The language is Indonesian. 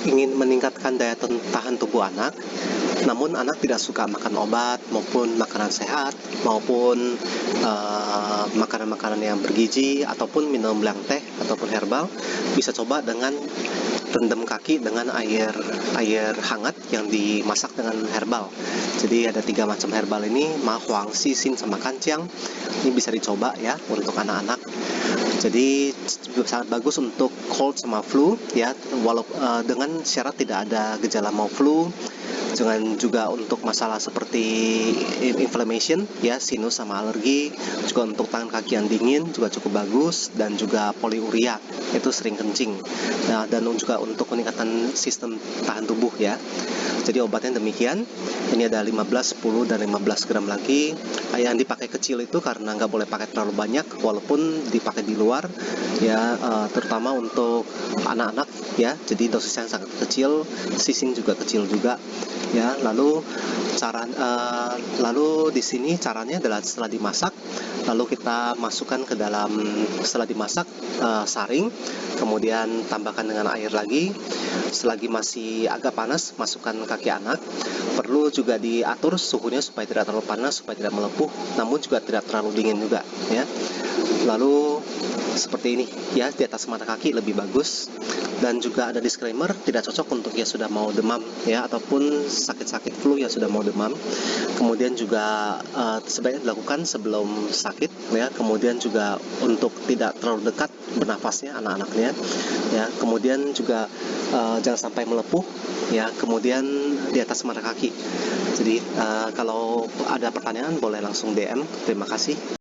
ingin meningkatkan daya tahan tubuh anak, namun anak tidak suka makan obat maupun makanan sehat maupun makanan-makanan yang bergizi ataupun minum yang teh ataupun herbal, bisa coba dengan rendam kaki dengan air air hangat yang dimasak dengan herbal. Jadi ada 3 macam herbal ini, ma huang, sising, sama kancing. Ini bisa dicoba ya untuk anak-anak. Jadi sangat bagus untuk cold sama flu ya, dengan syarat tidak ada gejala mau flu, dengan juga untuk masalah seperti inflammation ya, sinus sama alergi, juga untuk tangan kaki yang dingin juga cukup bagus, dan juga poliuria itu sering kencing. Nah, dan juga untuk peningkatan sistem tahan tubuh ya. Jadi obatnya demikian. Ini ada 15, 10, dan 15 gram lagi. Yang dipakai kecil itu karena nggak boleh pakai terlalu banyak, walaupun dipakai di luar ya, terutama untuk anak-anak ya. Jadi dosisnya sangat kecil, sising juga kecil juga ya. Lalu di sini caranya adalah setelah dimasak, lalu kita masukkan ke dalam, setelah dimasak, saring, kemudian tambahkan dengan air lagi. Selagi masih agak panas, masukkan kaki anak. Perlu juga diatur suhunya supaya tidak terlalu panas, supaya tidak melepuh, namun juga tidak terlalu dingin juga ya. Lalu seperti ini ya, di atas mata kaki lebih bagus. Dan juga ada disclaimer, tidak cocok untuk yang sudah mau demam ya, ataupun sakit-sakit flu yang sudah mau demam. Kemudian juga sebaiknya dilakukan sebelum sakit ya. Kemudian juga untuk tidak terlalu dekat bernafasnya anak-anaknya ya. Kemudian juga jangan sampai melepuh ya. Kemudian di atas mata kaki. Jadi kalau ada pertanyaan boleh langsung DM. Terima kasih.